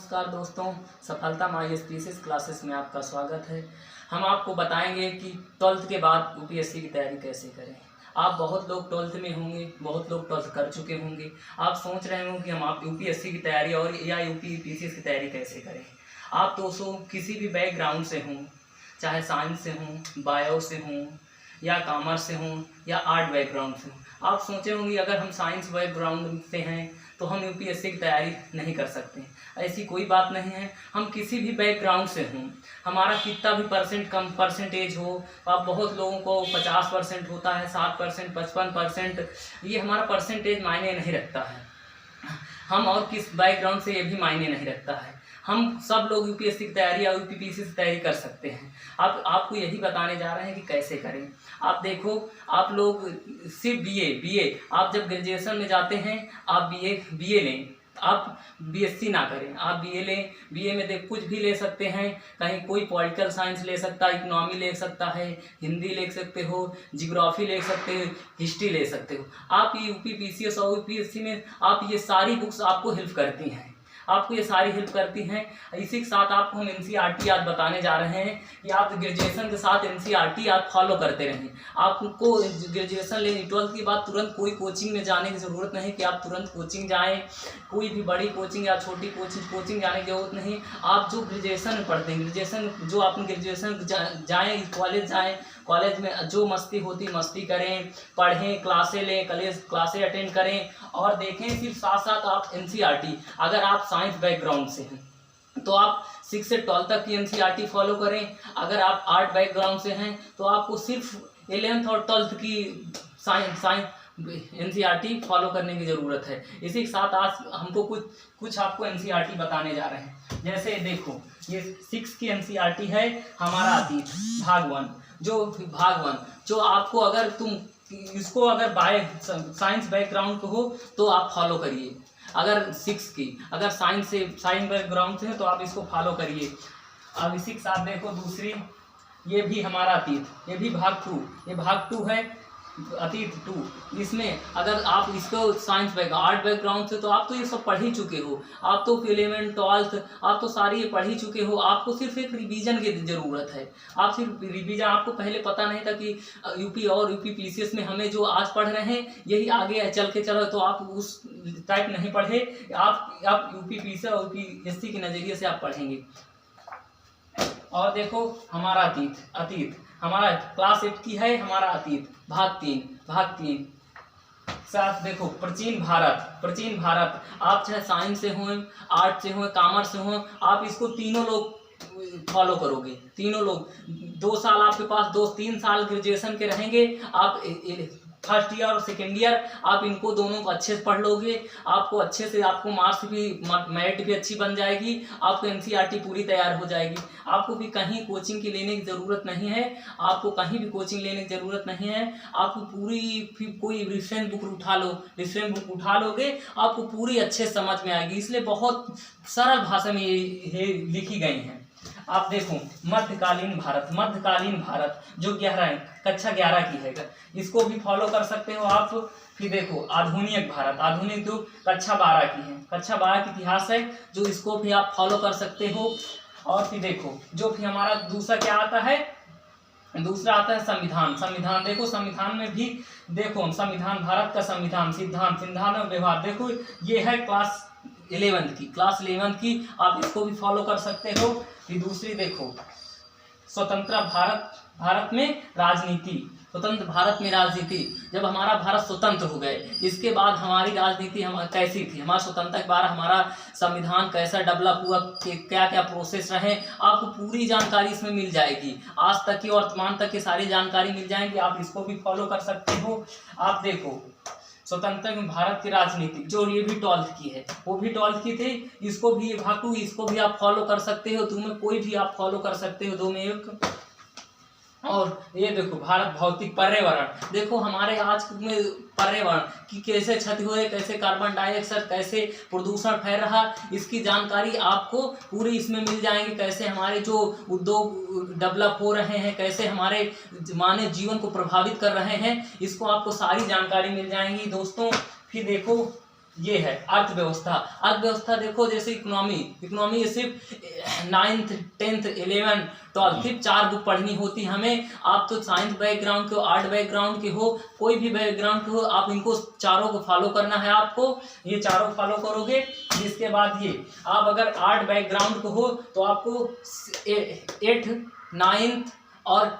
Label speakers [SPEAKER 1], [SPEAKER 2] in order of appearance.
[SPEAKER 1] नमस्कार दोस्तों, सफलता माई स्पीसीज क्लासेस में आपका स्वागत है। हम आपको बताएंगे कि 12th के बाद यूपीएससी की तैयारी कैसे करें। आप बहुत लोग 12th में होंगे, बहुत लोग 12th कर चुके होंगे। आप सोच रहे होंगे कि हम आप यूपीएससी की तैयारी और या यूपीएससी की तैयारी कैसे करें। आप दोस्तों किसी भी बैकग्राउंड से हों, चाहे साइंस से हों, बायो से हों या कॉमर्स से हों या आर्ट बैकग्राउंड से हों, आप सोचे होंगे अगर हम साइंस बैकग्राउंड से हैं तो हम यूपीएससी की तैयारी नहीं कर सकते। ऐसी कोई बात नहीं है। हम किसी भी बैकग्राउंड से हों, हमारा कितना भी कम परसेंटेज हो, आप बहुत लोगों को 50% होता है, 60%, 55%, ये हमारा परसेंटेज मायने नहीं रखता है। हम और किस बैकग्राउंड से ये भी मायने नहीं रखता है। हम सब लोग यूपीएससी की तैयारी या यूपीपीसी की तैयारी कर सकते हैं। आपको यही बताने जा रहे हैं कि कैसे करें। आप देखो, आप लोग सिर्फ बीए आप जब ग्रेजुएशन में जाते हैं आप बीए लें, आप बीएससी ना करें, आप बीए लें। बीए में कुछ भी ले सकते हैं, कहीं कोई पॉलिटिकल साइंस ले सकता है, इकोनॉमी ले सकता है, हिंदी ले सकते हो, जियोग्राफी ले सकते हो, हिस्ट्री ले सकते हो। आप ये यूपीपीसीएस और यूपीएससी में आप ये सारी बुक्स आपको हेल्प करती हैं, आपको ये सारी हेल्प करती हैं। इसी के साथ आपको हम एनसीईआरटी आज बताने जा रहे हैं कि आप ग्रेजुएशन के साथ एनसीईआरटी आप फॉलो करते रहें। आपको ग्रेजुएशन लेने 12th के बाद तुरंत कोई कोचिंग में जाने की ज़रूरत नहीं कि आप तुरंत कोचिंग जाएं, कोई भी बड़ी कोचिंग या छोटी कोचिंग जाने की ज़रूरत नहीं। आप जो ग्रेजुएशन में पढ़ते हैं, जो आप ग्रेजुएशन जाएँ, कॉलेज में जो मस्ती होती मस्ती करें, पढ़ें, क्लासें लें, क्लासें अटेंड करें और देखें। सिर्फ साथ साथ आप एनसीईआरटी, अगर आप साइंस बैकग्राउंड से हैं तो आप 6 से 12 तक की एनसीईआरटी फॉलो करें। अगर आप आर्ट बैकग्राउंड से हैं तो आपको सिर्फ 11th और 12th की साइंस एनसीईआरटी फॉलो करने की ज़रूरत है। इसी के साथ आज हमको कुछ आपको एनसीईआरटी बताने जा रहे हैं। जैसे देखो, ये 6 की एनसीईआरटी है हमारा अतीत भाग 1, जो आपको अगर तुम इसको अगर साइंस बैकग्राउंड को हो तो आप फॉलो करिए। अगर 6 की अगर साइंस बैकग्राउंड से है तो आप इसको फॉलो करिए। अब इसी के साथ देखो दूसरी, ये भी हमारा अतीत, ये भी भाग 2, ये भाग 2 है अतीत 2। इसमें अगर आप इसको आर्ट बैकग्राउंड से तो आप तो ये सब पढ़ ही चुके हो, आप तो 11th 12th आप तो सारी ये पढ़ ही चुके हो। आपको सिर्फ एक रिवीजन की ज़रूरत है। आप सिर्फ रिवीजन, आपको पहले पता नहीं था कि यूपी और यूपीपीसीएस में हमें जो आज पढ़ रहे हैं यही आगे चल के चलो, तो आप उस टाइप नहीं पढ़े। आप यूपीपीसी और यूपीएससी के नज़रिए से आप पढ़ेंगे। और देखो हमारा अतीत हमारा क्लास 8 की है, हमारा अतीत भाग 3 साथ देखो प्राचीन भारत। आप चाहे साइंस से हों, आर्ट से हों, कॉमर्स से हों, आप इसको तीनों लोग फॉलो करोगे। तीनों लोग 2 साल आपके पास 3 साल ग्रेजुएशन के रहेंगे। आप फर्स्ट ईयर और सेकेंड ईयर आप इनको दोनों को अच्छे से पढ़ लोगे। आपको अच्छे से, आपको मार्क्स भी, मेरिट भी अच्छी बन जाएगी। आपको एनसीईआरटी पूरी तैयार हो जाएगी। आपको भी कहीं कोचिंग की लेने की ज़रूरत नहीं है। आपको कहीं भी कोचिंग लेने की ज़रूरत नहीं है। आपको पूरी कोई रेफरेंस बुक उठा लोगे, आपको पूरी अच्छे समझ में आएगी। इसलिए बहुत सरल भाषा में ये लिखी गई हैं। आप देखो मध्यकालीन भारत जो कक्षा 11 की है, इसको भी फॉलो कर सकते हो आप। फिर देखो आधुनिक जो कक्षा 12 की है, कक्षा 12 की इतिहास है, जो इसको भी आप फॉलो कर सकते हो। और फिर देखो जो फिर हमारा दूसरा क्या आता है, दूसरा आता है संविधान। देखो संविधान में भी देखो संविधान, भारत का संविधान, सिद्धांत और व्यवहार। देखो ये है क्लास 11th की, आप इसको भी फॉलो कर सकते हो। फिर दूसरी देखो स्वतंत्र भारत में राजनीति। जब हमारा भारत स्वतंत्र हो गए, इसके बाद हमारी राजनीति कैसी थी, हमारा स्वतंत्रता के बाद हमारा संविधान कैसा डेवलप हुआ, क्या क्या प्रोसेस रहे, आपको पूरी जानकारी इसमें मिल जाएगी। आज तक की वर्तमान तक की सारी जानकारी मिल जाएगी। आप इसको भी फॉलो कर सकते हो। आप देखो स्वतंत्र भारत की राजनीति, जो ये भी 12th की है, वो भी 12th की थी। इसको भी भाग 2, इसको भी आप फॉलो कर सकते हो। तुम्हें कोई भी आप फॉलो कर सकते हो, 2 में 1। और ये देखो भारत भौतिक पर्यावरण। देखो हमारे आज में पर्यावरण की कैसे क्षति हो रही है, कैसे कार्बन डाइऑक्साइड, कैसे प्रदूषण फैल रहा, इसकी जानकारी आपको पूरी इसमें मिल जाएगी। कैसे हमारे जो उद्योग डेवलप हो रहे हैं, कैसे हमारे मानव जीवन को प्रभावित कर रहे हैं, इसको आपको सारी जानकारी मिल जाएंगी दोस्तों। फिर देखो ये है अर्थव्यवस्था। अर्थव्यवस्था देखो, जैसे इकोनॉमी ये सिर्फ 9th 10th 11 12 सिर्फ 4 बुक पढ़नी होती हमें। आप तो साइंस बैकग्राउंड के हो, आर्ट बैकग्राउंड के हो, कोई भी बैकग्राउंड के हो, आप इनको चारों को फॉलो करना है आपको। ये चारों फॉलो करोगे, जिसके बाद ये आप अगर आर्ट बैकग्राउंड के हो तो आपको 8th 9th और